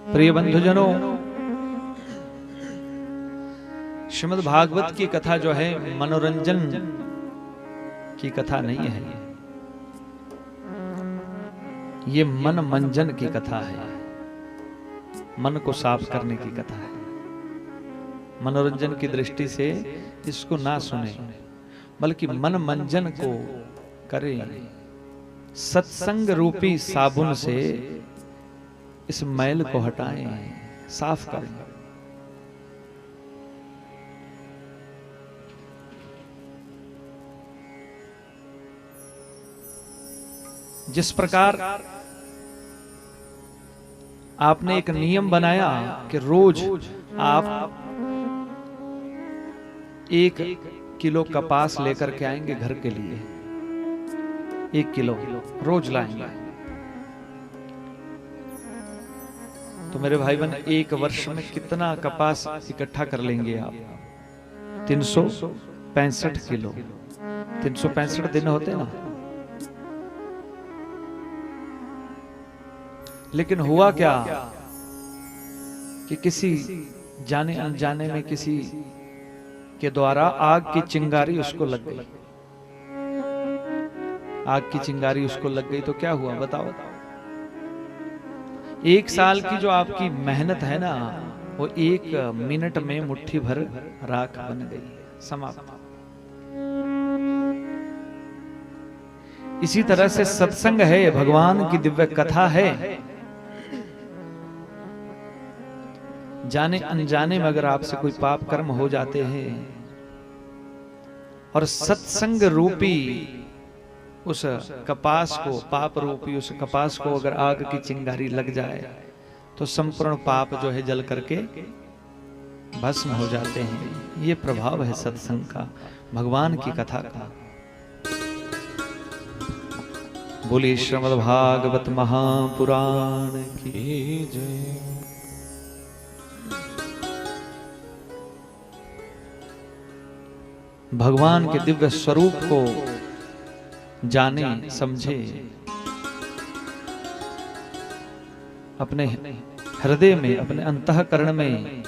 प्रिय बंधुजनों, श्रीमद् भागवत की कथा जो है मनोरंजन की कथा नहीं है, ये मन मंजन की कथा है। मन को साफ करने की कथा है। मनोरंजन की दृष्टि से इसको ना सुने, बल्कि मन मंजन को करें। सत्संग रूपी साबुन से इस मैल को हटाएं, साफ करें। जिस प्रकार आपने एक नियम बनाया कि रोज आप 1 किलो कपास लेकर के आएंगे घर के लिए, 1 किलो रोज लाएंगे, तो मेरे भाई बहन 1 वर्ष में कितना कपास इकट्ठा कर लेंगे आप? 365 किलो। 365 दिन होते ना। लेकिन हुआ क्या कि किसी जाने अनजाने में किसी के द्वारा आग की चिंगारी उसको लग गई। आग की चिंगारी उसको लग गई तो क्या हुआ बताओ? 1 साल की जो आपकी मेहनत है ना, वो 1 मिनट में मुट्ठी भर राख बन गई, समाप्त। इसी तरह से सत्संग है, भगवान की दिव्य कथा है। जाने अनजाने में अगर आपसे कोई पाप कर्म हो जाते हैं और सत्संग रूपी उस कपास को, पाप रूपी उस कपास को अगर आग की चिंगारी लग जाए तो संपूर्ण पाप जो है जल करके भस्म हो जाते हैं। ये प्रभाव है सत्संग का, भगवान की कथा का। बोलिए श्रीमद् भागवत महापुराण की जय। भगवान के दिव्य स्वरूप को जाने समझे, अपने हृदय में, अपने अंतःकरण में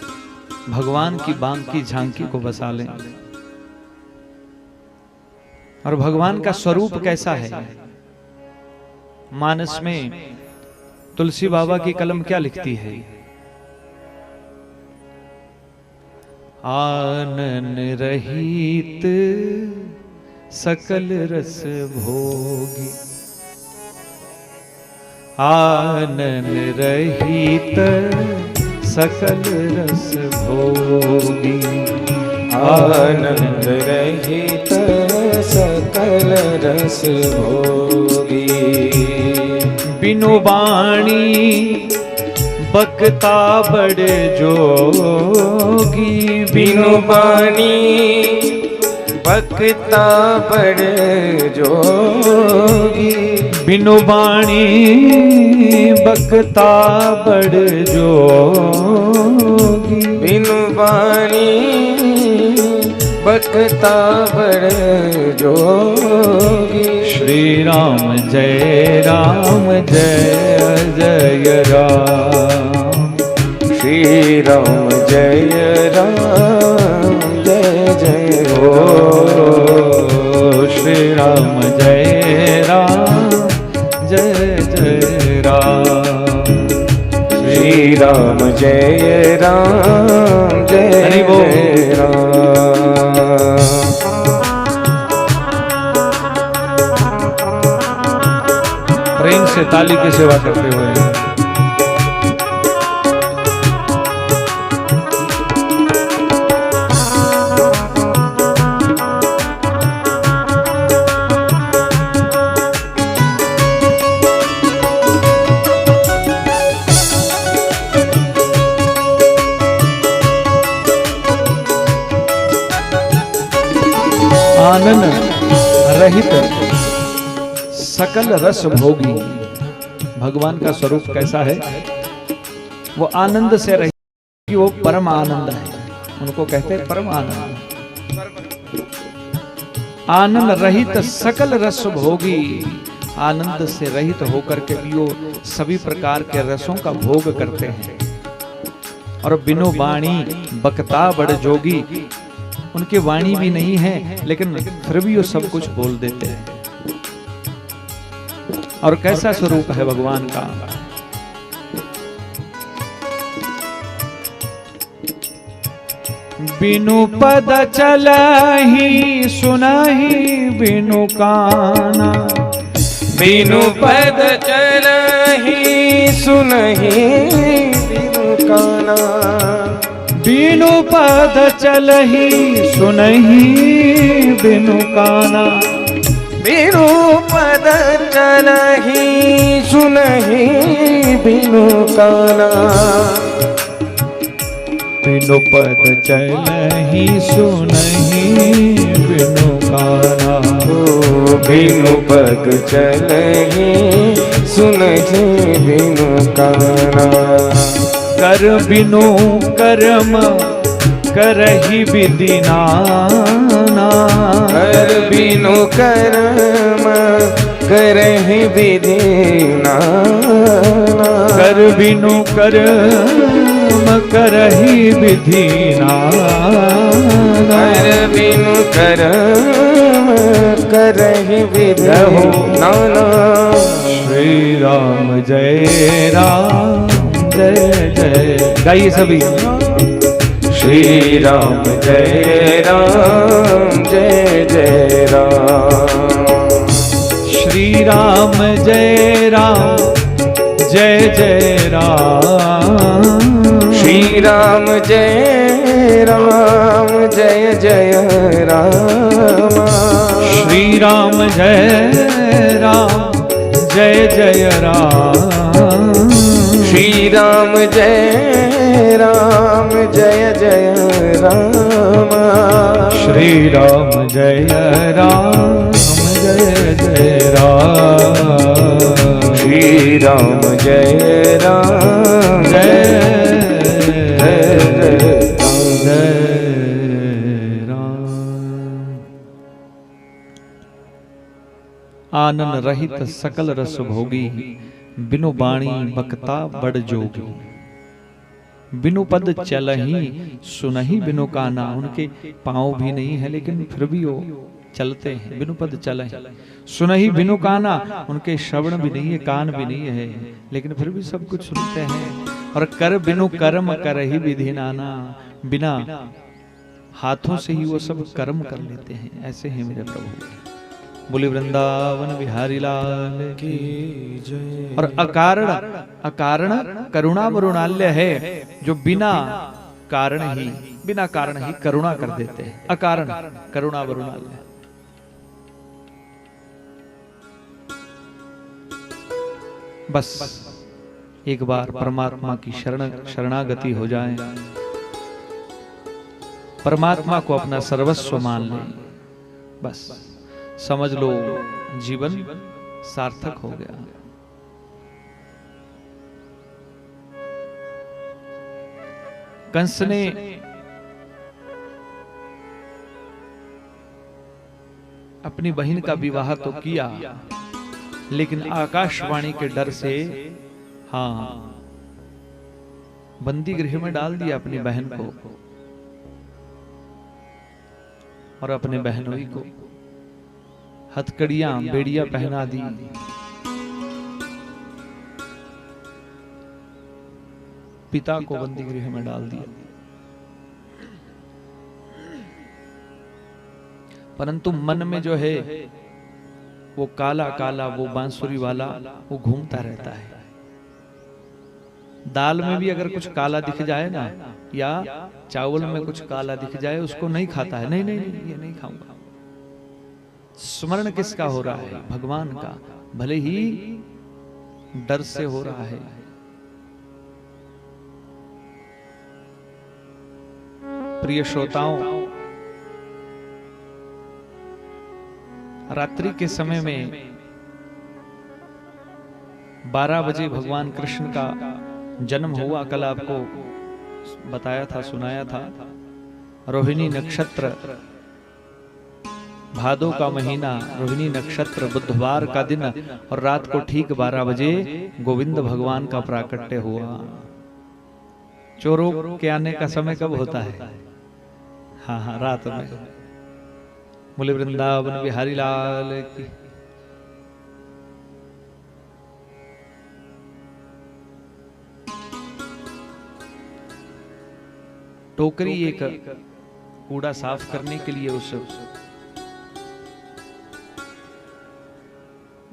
भगवान की बांकी झांकी को बसा लें। और भगवान का स्वरूप कैसा है? मानस में तुलसी बाबा की कलम क्या लिखती है? आनन रहित सकल रस भोगी, आनन रहित सकल रस भोगी, आनंद रहित सकल रस भोगी। बिनु बाणी बकता बड़ जोगी, बिनु बाणी बकता बड़ जोगी, बिनु बाणी बकता बड़ जोगी, बिनु बाणी बकता बड़ जोगी। श्री राम जय जय राम, श्री राम जय जय हो। श्री राम जय जय राम, श्री राम जय जय राम। प्रेम से ताली की सेवा करते हुए आनंद रहित सकल रस भोगी। भगवान का स्वरूप कैसा है? वो आनंद से रहित, वो परम आनंद है, उनको कहते हैं परम आनंद। आनंद रहित सकल रस भोगी, आनंद से रहित होकर के भी वो सभी प्रकार के रसों का भोग करते हैं। और बिनु वाणी बकता बड़ जोगी, उनकी वाणी भी नहीं है लेकिन फिर भी वो सब कुछ बोल देते हैं। और कैसा स्वरूप है भगवान का। बिनु पद चलहि सुनहि बिनु काना, बिनु पद चलहि सुनहि बिनु काना, बिनु पद चलहि सुनहि बिनु काना, बिनु पद चलहि सुनहि बिनु काना, बिनु पद चलहि सुनहि बिनु काना, बिनु पद चलहि सुनहि बिनु काना, कर बिनु कर्म करहि विधि नाना, कर बिनु कर्म करहि विधि नाना, कर बिनु कर्म करहि विधि नाना, कर बिनु कर्म करहि विधि नाना। श्री राम जय राम जय जय, गाइए सभी। श्री राम जय राम जय जय राम, श्री राम जय राम जय जय राम, श्री राम जय राम जय जय राम, श्री राम जय राम जय जय राम, श्री राम जय राम जय जय राम, श्री राम जय राम जय जय राम, श्री राम जय राम जय जय राम। आनन रहित सकल रस भोगी, बिनु बाणी बकता बड़ जोगी, बिनु पद चलहि सुनहि बिनु काना, उनके पांव भी नहीं है लेकिन फिर भी वो चलते हैं। बिनु पद चलहि सुनहि बिनु काना, उनके श्रवण भी नहीं है, कान भी नहीं है लेकिन फिर भी सब कुछ सुनते हैं। और कर बिनु कर्म करहि विधि नाना, बिना हाथों से ही वो सब कर्म कर लेते हैं। ऐसे हैं मेरे प्रभु। बोले वृंदावन बिहारी लाल की जय। और अकारण करुणा वरुणाल्य है, जो बिना कारण ही करुणा कर देते हैं। अकारण करुणा वरुणाल्य। बस एक बार परमात्मा की शरणागति हो जाए, परमात्मा को अपना सर्वस्व मान ले, बस समझ लो जीवन सार्थक हो गया। कंस ने अपनी बहन का विवाह तो किया, लेकिन आकाशवाणी के डर से बंदी गृह में डाल दिया अपनी बहन को और अपने बहनोई को हथकड़ियां बेड़ियां पहना दी। पिता को बंदी गृह में डाल दिया। परंतु मन में जो है वो काला काला, वो बांसुरी वाला वो घूमता रहता है। दाल में भी अगर कुछ काला दिख जाए ना, या चावल में कुछ काला दिख जाए, उसको नहीं खाता है। नहीं नहीं नहीं, ये नहीं खाऊंगा। स्मरण किसका हो रहा है? भगवान का, भले ही डर से हो रहा है। प्रिय श्रोताओं, रात्रि के समय में 12 बजे भगवान कृष्ण का जन्म हुआ। कल आपको बताया था, सुनाया था। रोहिणी नक्षत्र, भादो का महीना, रोहिणी नक्षत्र, बुधवार का दिन, और रात को ठीक 12 बजे गोविंद भगवान का प्राकट्य हुआ। चोरों के आने का समय कब होता है? हाँ हाँ, रात में। बोले वृंदावन बिहारी लाल की। टोकरी एक कूड़ा साफ करने के लिए उस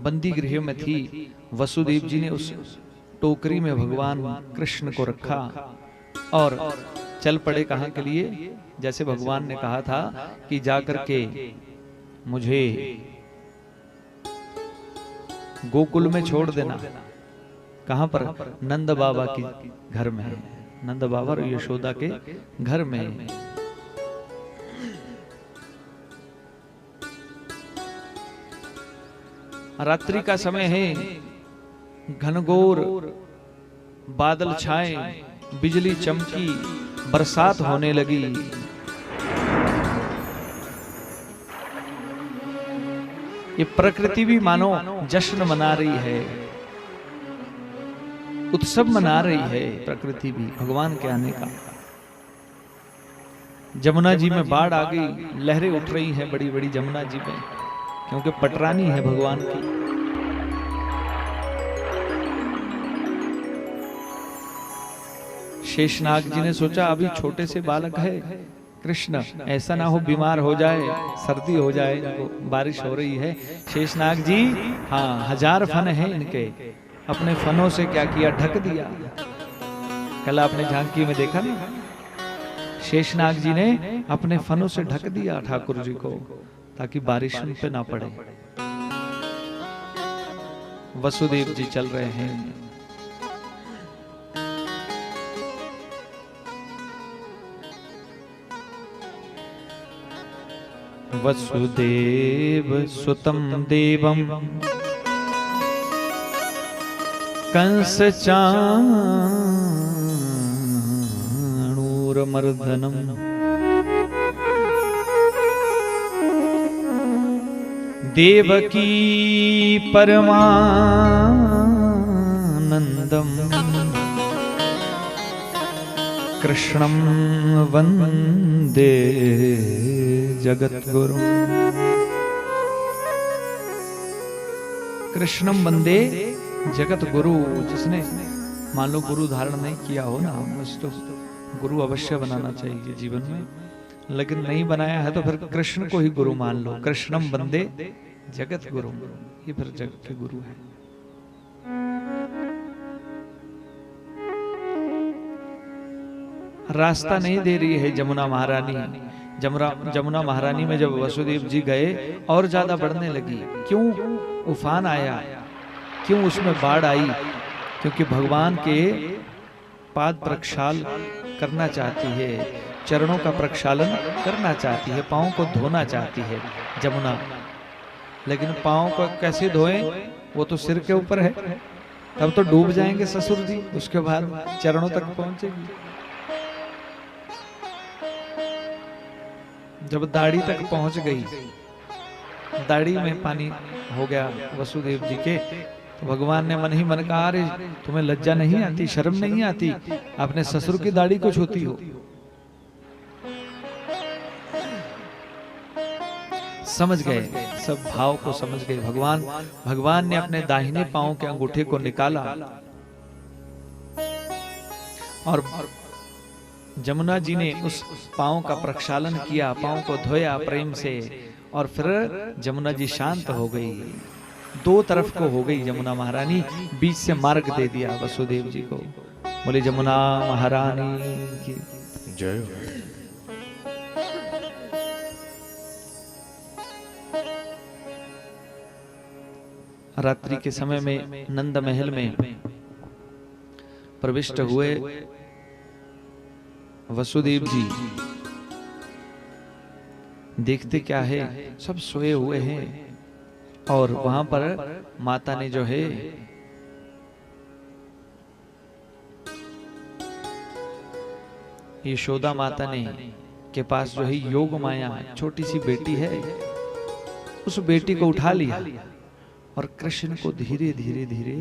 बंदी गृह में थी। वसुदेव जी ने उस टोकरी में भगवान कृष्ण को रखा और चल पड़े कहाँ के लिए? जैसे भगवान ने कहा था कि जाकर के मुझे गोकुल में छोड़ देना। कहाँ पर? नंद बाबा की घर में। नंद बाबा और यशोदा के घर में। रात्रि का समय है, घनघोर बादल छाए, बिजली चमकी, बरसात होने लगी। ये प्रकृति भी मानो जश्न मना रही है, उत्सव मना रही है प्रकृति भी भगवान के आने का। जमुना जी में बाढ़ आ गई, लहरें उठ रही हैं बड़ी बड़ी जमुना जी में, क्योंकि पटरानी है भगवान की। शेषनाग जी ने सोचा अभी छोटे से बालक है कृष्ण, ऐसा ना हो बीमार हो जाए, सर्दी हो जाए, बारिश हो रही है। शेषनाग जी, हाँ 1000 फन है इनके, अपने फनों से क्या किया? ढक दिया। कल आपने झांकी में देखा ना, शेषनाग जी ने अपने फनों से ढक दिया ठाकुर जी को, ताकि बारिश उन पे ना पड़े। वसुदेव जी चल रहे हैं। वसुदेव सुतम देवम कंस चाणूरमर्दनम देवकी परमानंदम कृष्णं वंदे जगद्गुरु। कृष्णम वंदे जगत गुरु। जिसने मान लो गुरु धारण नहीं किया हो ना, उसको गुरु अवश्य बनाना चाहिए जीवन में, लेकिन नहीं बनाया है तो फिर कृष्ण को ही गुरु मान लो। कृष्णम वंदे जगत गुरु, ये फिर जगत के गुरु है। रास्ता नहीं दे रही है जमुना महारानी। जमुना महारानी में जब वसुदेव जी गए और ज्यादा बढ़ने लगी। क्यों? उफान आया। क्यों उसमें बाढ़ आई? क्योंकि भगवान के पाद प्रक्षाल करना चाहती है, चरणों का प्रक्षालन करना चाहती है, पाँव को धोना चाहती है जमुना। लेकिन पाँव को कैसे धोएं? वो तो सिर के ऊपर है, तब तो डूब जाएंगे ससुर जी, उसके बाद चरणों तक पहुंचेगी। जब दाढ़ी तक पहुंच गई, दाढ़ी में पानी हो गया वसुदेव जी के, तो भगवान ने मन ही मन कहा, अरे तुम्हें लज्जा नहीं आती, शर्म नहीं आती, अपने ससुर की दाढ़ी को छूती हो। समझ गए, सब भाव को समझ गए भगवान ने अपने दाहिने पांव के अंगूठे को निकाला और जमुना जी ने उस पांव का प्रक्षालन किया, पांव को धोया प्रेम से, और फिर जमुना जी शांत हो गई। दो तरफ को हो गई जमुना महारानी, बीच से मार्ग दे दिया वसुदेव जी को। बोले जमुना महारानी की जय। रात्रि के समय में नंद महल में प्रविष्ट हुए वसुदेव जी। देखते क्या है, सब सोए हुए हैं और वहां पर माता ने जो है यशोदा माता ने के पास जो है योग माया छोटी सी बेटी है, उस बेटी को उठा लिया और कृष्ण को धीरे धीरे धीरे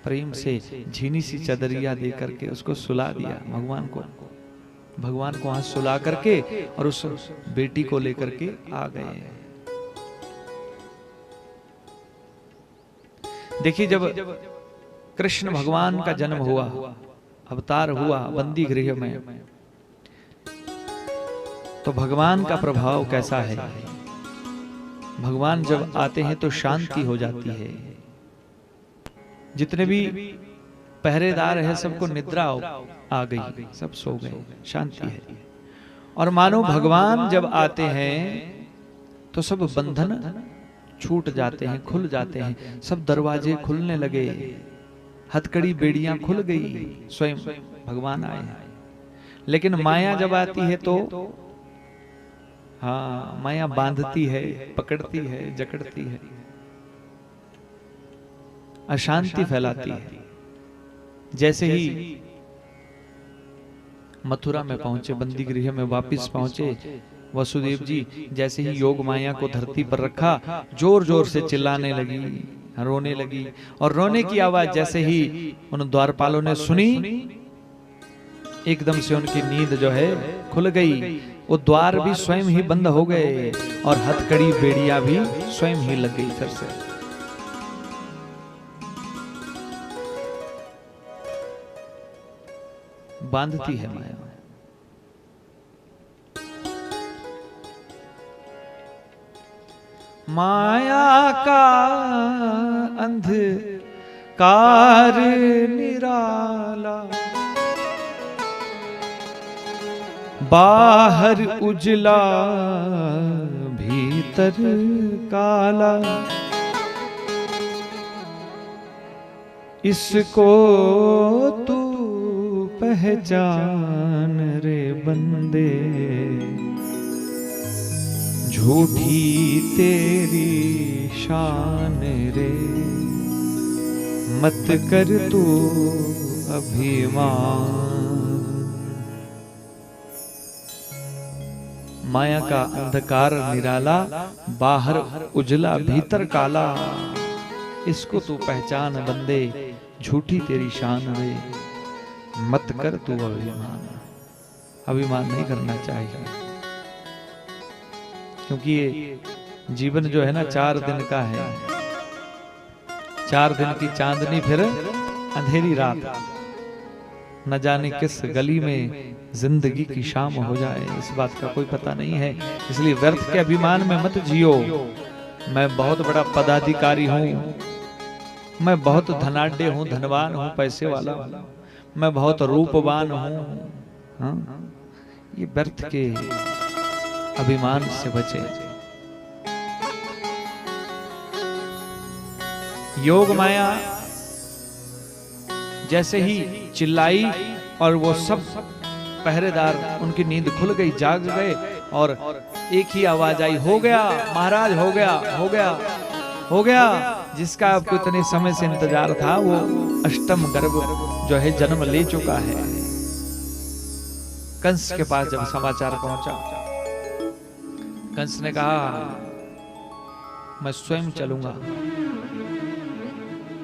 प्रेम से झीनी सी चदरिया दे करके उसको सुला दिया। भगवान को वहां सुला करके और उस बेटी को लेकर के आ गए। देखिए, जब कृष्ण भगवान का जन्म हुआ, अवतार हुआ बंदी गृह में, तो भगवान का प्रभाव कैसा है। भगवान जब आते हैं तो शांति हो जाती है। जितने भी पहरेदार है सबको निद्रा आ गई, सब सो गए, शांति है। और मानो भगवान जब आते हैं तो सब बंधन छूट जाते हैं, खुल जाते हैं, सब दरवाजे खुलने लगे, हथकड़ी बेड़ियां खुल गई, स्वयं भगवान आए हैं। लेकिन माया जब आती है तो हाँ, माया बांधती है, पकड़ती है, जकड़ती है, अशांति फैलाती है। जैसे ही मथुरा में पहुंचे, बंदी गृह में वापस पहुंचे वसुदेव जी, जैसे ही योग माया को धरती पर रखा, जोर जोर से चिल्लाने लगी, रोने लगी। और रोने की आवाज जैसे ही उन द्वारपालों ने सुनी, एकदम से उनकी नींद जो है खुल गई। वो द्वार भी स्वयं ही बंद हो गए और हथकड़ी बेड़ियां भी स्वयं ही लग गई फिर से। बांधती है माया। माया का अंधकार निराला, बाहर उजला भीतर काला, इसको तू पहचान रे बंदे, झूठी तेरी शान रे, मत कर तू अभिमान। माया का अंधकार निराला, बाहर उजला भीतर काला, इसको तू पहचान बंदे, झूठी तेरी शान रे, मत कर तू अभिमान। अभिमान नहीं करना चाहिए, क्योंकि ये जीवन जो है ना 4 दिन का है। 4 दिन की चांदनी फिर अंधेरी रात, न जाने किस गली में जिंदगी की शाम हो जाए, इस बात का कोई पता नहीं है। इसलिए व्यर्थ के अभिमान में मत जियो। मैं बहुत बड़ा पदाधिकारी हूँ, मैं बहुत धनाढ्य हूँ, धनवान हूँ, पैसे वाला हूँ, मैं बहुत रूपवान हूँ। हाँ? ये व्यर्थ के अभिमान से बचे। योग माया जैसे ही चिल्लाई और वो सब पहरेदार, उनकी नींद खुल गई, जाग गए और एक ही आवाज आई, हो गया महाराज, हो गया, हो गया, हो गया। जिसका आपको इतने समय से इंतजार था, वो अष्टम गर्भ जो है जन्म ले चुका है। कंस के पास जब समाचार पहुंचा, कंस ने कहा मैं स्वयं चलूंगा।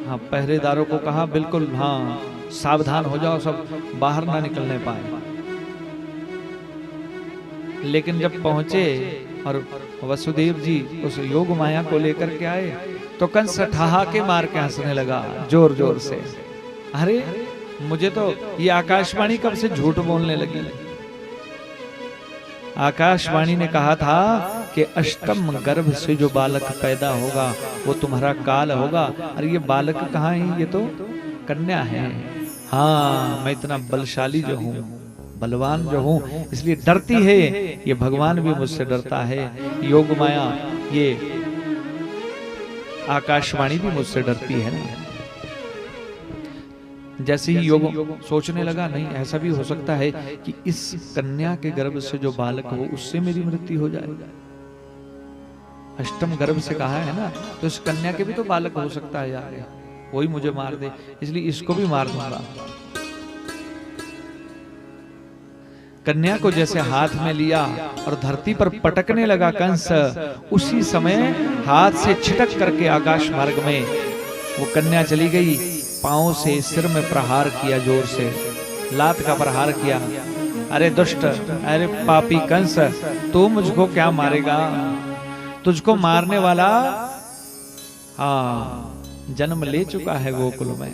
हाँ, पहरेदारों को कहा बिल्कुल, हाँ सावधान हो जाओ, सब बाहर ना निकलने पाए। लेकिन जब पहुंचे और वसुदेव जी उस योग माया को लेकर के आए, तो कंस ठहाके मार के हंसने लगा जोर जोर से। अरे मुझे तो ये आकाशवाणी कब से झूठ बोलने लगी। आकाशवाणी ने कहा था कि अष्टम गर्भ से जो बालक पैदा होगा वो तुम्हारा काल होगा। अरे ये बालक कहाँ है, ये तो कन्या है। हाँ, मैं इतना बलशाली जो हूँ, बलवान जो हूँ, इसलिए डरती है। ये भगवान भी मुझसे डरता है, योग माया, ये आकाशवाणी भी मुझसे डरती है ना। जैसे ही योग सोचने लगा, नहीं ऐसा भी हो सकता है कि इस कन्या के गर्भ से जो बालक हो उससे मेरी मृत्यु हो जाए। अष्टम गर्भ से कहा है ना, तो इस कन्या के भी तो बालक हो सकता है यार, वही मुझे मार दे, इसलिए इसको भी मार दूंगा। कन्या को जैसे हाथ में लिया और धरती पर पटकने लगा कंस, उसी समय हाथ से छिटक करके आकाश मार्ग में वो कन्या चली गई। पांव से सिर में प्रहार किया, जोर से लात का प्रहार किया। अरे दुष्ट, अरे पापी कंस, तू मुझको क्या मारेगा? तुझको मारने वाला जन्म ले चुका है गोकुल में।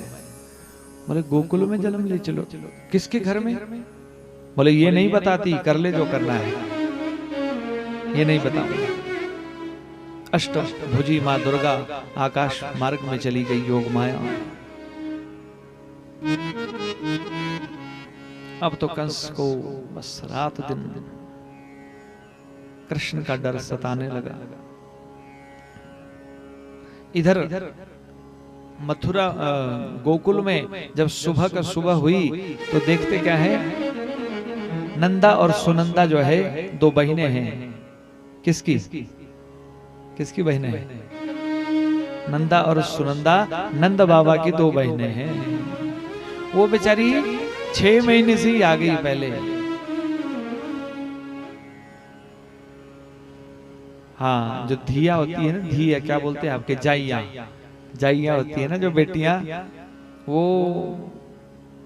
बोले गोकुल में जन्म ले चलो, किसके घर में? बोले ये नहीं बताती, कर ले जो करना है, ये नहीं बताऊंगा। अष्ट भुजी माँ दुर्गा आकाश मार्ग में चली गई, योग माया। अब तो कंस को बस रात दिन कृष्ण का डर सताने लगा। इधर मथुरा गोकुल में जब सुबह का सुबह हुई तो देखते क्या है, नंदा और सुनंदा जो है दो बहनें हैं। किसकी किसकी बहनें हैं? नंदा और सुनंदा नंद बाबा की दो बहनें हैं। वो बेचारी 6 महीने से ही आ गई पहले। हाँ, जो धिया होती है ना, धिया क्या बोलते हैं आपके, जाइया, जाइया होती है ना जो बेटियां, वो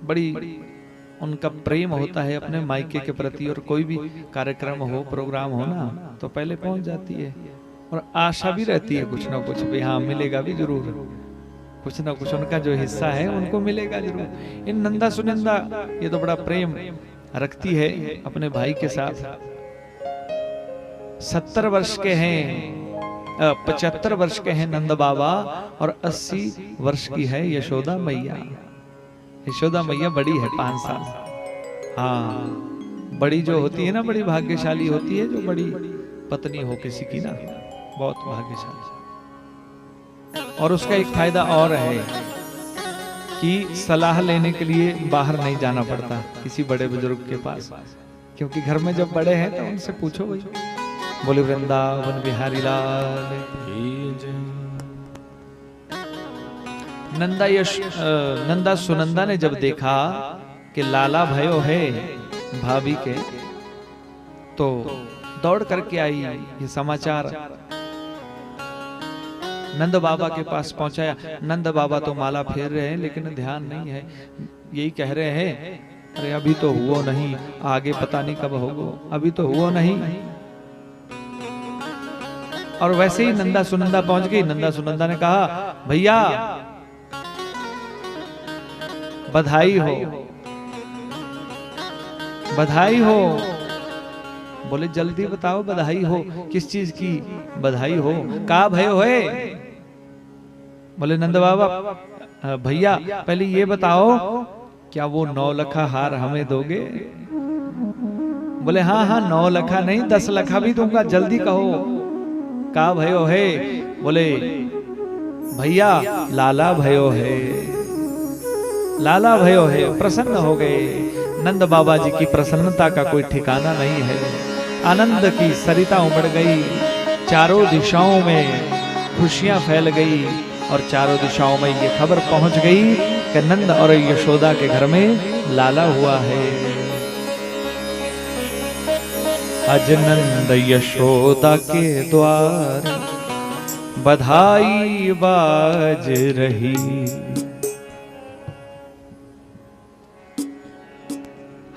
बड़ी उनका प्रेम होता है अपने मायके के प्रति, और कोई भी कार्यक्रम हो, प्रोग्राम हो ना, तो पहले पहुंच जाती है और आशा भी रहती है कुछ ना कुछ भी, हाँ मिलेगा भी जरूर, कुछ ना कुछ उनका जो हिस्सा है उनको मिलेगा जरूर। इन नंदा सुनंदा ये तो बड़ा प्रेम रखती है अपने भाई के साथ। 70 वर्ष के हैं, 75 वर्ष के हैं नंद बाबा, और 80 वर्ष की है यशोदा मैया। यशोदा मैया बड़ी है 5 साल। हाँ, बड़ी जो होती है ना, बड़ी भाग्यशाली होती है जो बड़ी पत्नी हो किसी की ना, बहुत भाग्यशाली। और उसका एक फायदा और है कि सलाह लेने के लिए बाहर नहीं जाना पड़ता किसी बड़े बुजुर्ग के पास, क्योंकि घर में जब बड़े हैं तो उनसे पूछो भाई। बोले वृंदावन बिहारी लाल की जय। नंदा सुनंदा ने जब देखा कि लाला भयो है भाभी के, तो दौड़ करके आई ये समाचार नंद बाबा के पास पहुंचाया। नंद बाबा तो माला फेर रहे हैं लेकिन ध्यान नहीं है, यही कह रहे हैं अरे अभी तो हुआ नहीं, आगे पता नहीं कब होगा, अभी तो हुआ नहीं। और वैसे ही नंदा सुनंदा पहुंच गई। नंदा सुनंदा ने कहा भैया बधाई हो, बधाई हो। बोले जल्दी बताओ बधाई हो, किस चीज की बधाई हो? का भयो है? बोले नंद बाबा भैया पहले ये बताओ क्या वो 9 लखा हार हमें दोगे? बोले हाँ हाँ 9 लखा नहीं 10 लखा भी दूंगा, जल्दी कहो का भयो है? बोले भैया लाला भयो है, लाला भयो है। प्रसन्न हो गए। नंद बाबा जी की प्रसन्नता का कोई ठिकाना नहीं है। आनंद की सरिता उमड़ गई, चारों दिशाओं में खुशियां फैल गई, और चारों दिशाओं में ये खबर पहुंच गई कि नंद और यशोदा के घर में लाला हुआ है। अज नंद यशोदा के द्वार बधाई बाज रही।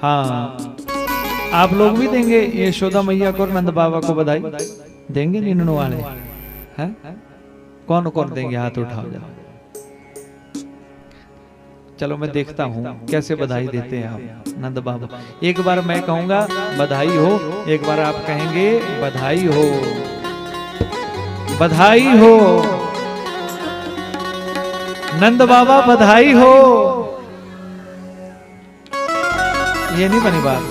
हाँ, आप लोग भी देंगे यशोदा मैया को और नंद बाबा को बधाई? देंगे निन्नू वाले हैं? कौन कौन देंगे? हाथ उठाओ जाओ। चलो मैं देखता हूँ कैसे बधाई देते हैं आप नंद बाबा। एक बार मैं कहूंगा बधाई हो, एक बार आप कहेंगे बधाई हो, बधाई हो नंद बाबा, बधाई हो। ये नहीं बनी बात,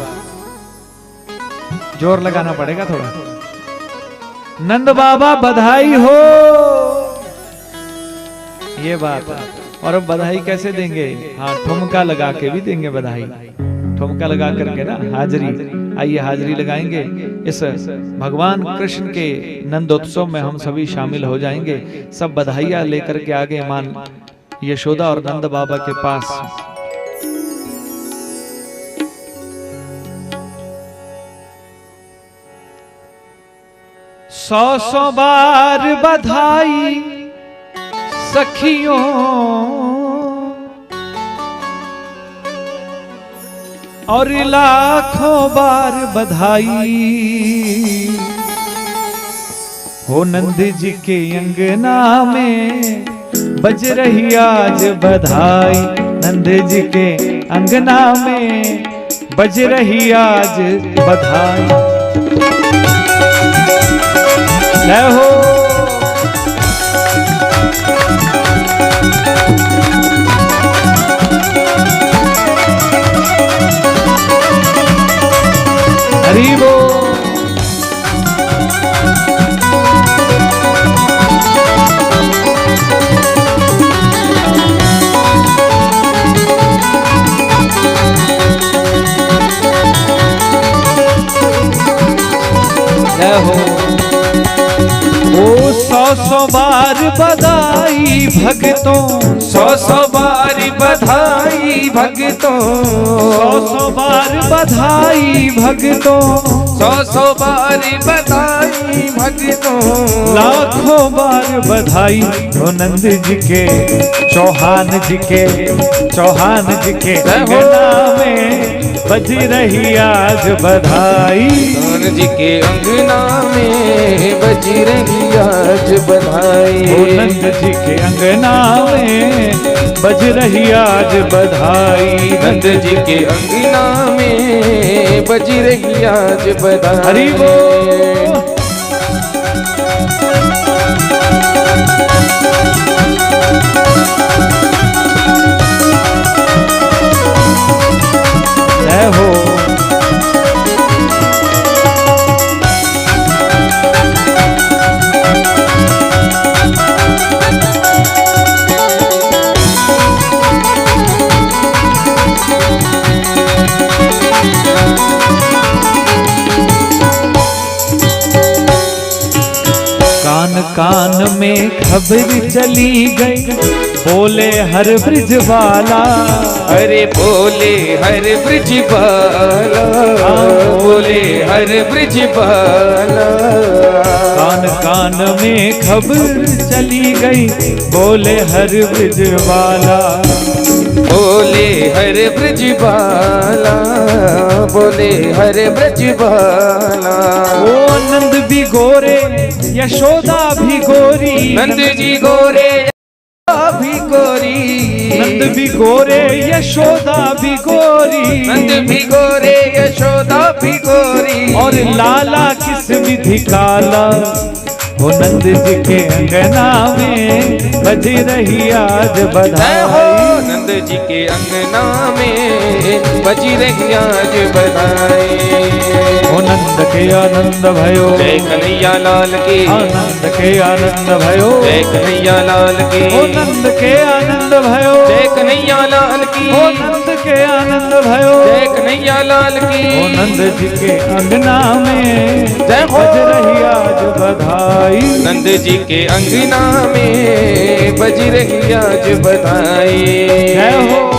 जोर लगाना पड़ेगा थोड़ा। नंद बाबा बधाई हो, ये बात है। और अब बधाई कैसे देंगे? हाँ, ठुमका लगा के भी देंगे बधाई। ठुमका लगा करके ना हाजरी, आइए हाजरी लगाएंगे। इस भगवान कृष्ण के नंदोत्सव में हम सभी शामिल हो जाएंगे। सब बधाइयां लेकर के आगे मान यशोदा और नंद बाबा के पास। 100 बार बधाई सखियों और लाखों बार बधाई हो नंद जी के अंगना में बज रही आज बधाई। नंद जी के अंगना में बज रही आज बधाई। जय हो हरि बोल। जय हो। ओ 100 बार बधाई भक्तों, 100 बार बधाई भक्तों, 100 बार बधाई भक्तों, 100 बार बधाई भक्तों, लाखों बार बधाई हो नंद जी के चौहान जी के, चौहान जी के अंगना में बज रही आज बधाई। नंद जी के अंगना में बज रही आज बधाई। हो नंद जी के अंगना में बज रही आज बधाई। नंद जी के अंगना में बज रही आज बधाई। हरि बोल। जय हो। कान कान में खबर चली गई, बोले हर ब्रिज वाला। अरे बोले हर ब्रिज बाला, बोले हर ब्रिज बाला। कान कान में खबर चली गई, बोले हर ब्रिज वाला। बोले हर ब्रिज बाला, बोले हर ब्रिज बाला। ओ नंद भी गोरे यशोदा भी गोरी, नंद जी गोरे भी गोरी, नंद भी गोरे यशोदा भी गोरी, नंद भी गोरे यशोदा भी गोरी। और लाला किस विधि काला हो नंद जी के अंगना में बज रही आज बधाई। नंद जी के अंगना में बज रही आज बधाई। हो नंद के आनंद भयो, जय कन्हैया लाल की, आनंद के आनंद भयो, जय कन्हैया लाल की। हो नंद के आनंद भयो, जय कन्हैया लाल की, हो नंद के आनंद भयो, जय कन्हैया लाल की। हो नंद जी के अंगना में जय हो। बज रही आज बधाई। नंद जी के अंगना में बज रही आज बधाई। जय हो।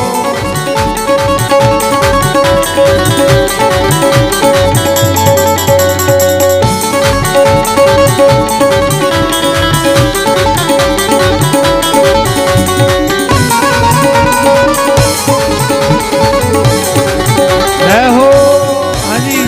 जय हो। हाँ जी।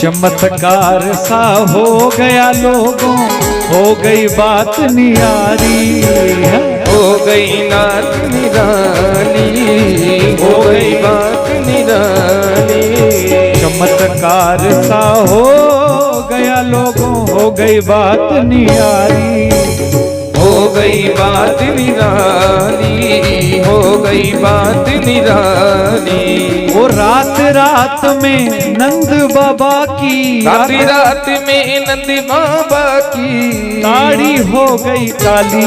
चमत्कार सा हो गया लोगों, हो गई बात नियारी। हो गई नात निराली, हो गई बात निराली। चमत्कार सा हो गया लोगों, हो गई बात नियारी। हो गई बात निराली, हो गई बात निराली। वो रात रात में नंद बाबा की, रात रात में नंद बाबा की दाढ़ी हो गई काली।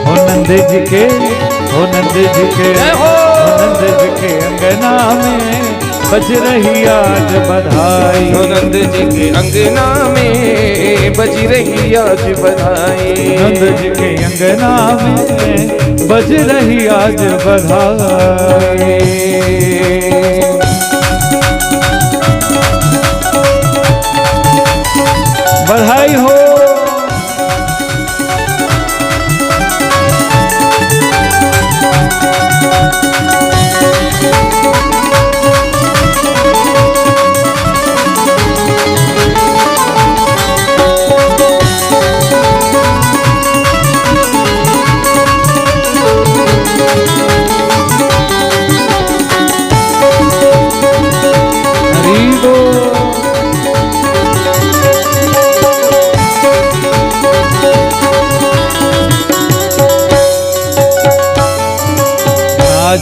हो नंद जी के, हो नंद जी के, हो नंद जी के अंगना में बज रही आज बधाई। नंद जी के अंगना में बज रही आज बधाई। नंद जी के अंगना में बज रही आज बधाई। बधाई हो।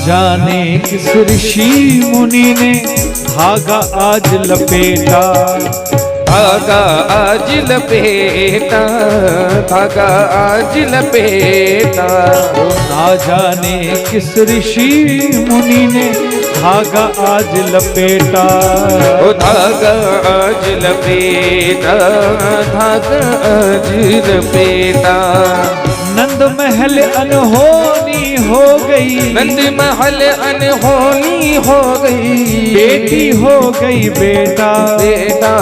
जाने किस ऋषि मुनि ने धागा आज लपेटा। धागा आज लपेटा, धागा आज लपेटा। ना जाने किस ऋषि मुनि ने धागा आज लपेटा। ओ धागा आज लपेटा, धागा आज लपेटा। नंद महल अनहोनी हो गई। नंद महल अनहोनी हो गई। बेटी हो गई बेटा। बेटा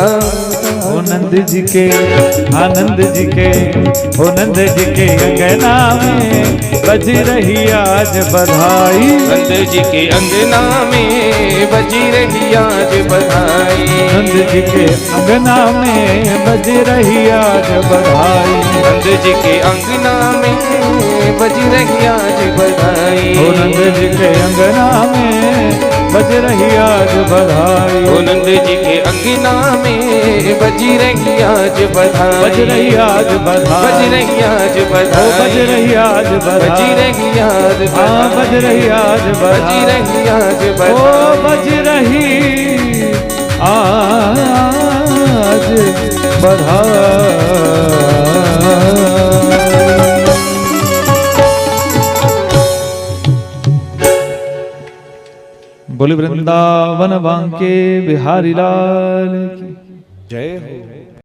ओ नंद जी के, आनंद जी के, ओ नंद जी के अंगना में बज रही आज बधाई। नंद जी के अंगना में बज रही आज बधाई। नंद जी के अंगना में बज रही आज बधाई। नंद जी के अंगना में बज रही आज बधाई। ओ नंद जी के अंगना में बज रही आज बधाई। ओ नंद जी के अंगना में बज रही आज बधाई। बज रही आज बधाई। बज रही आज ओ बधाई। बज रही आज बधाई। बज रही आज हाँ बज रही आज बज बधाई। रही आज ओ बधाई। बज रही आज बधाई। बोले वृंदावन बांके बिहारी लाल की जय हो।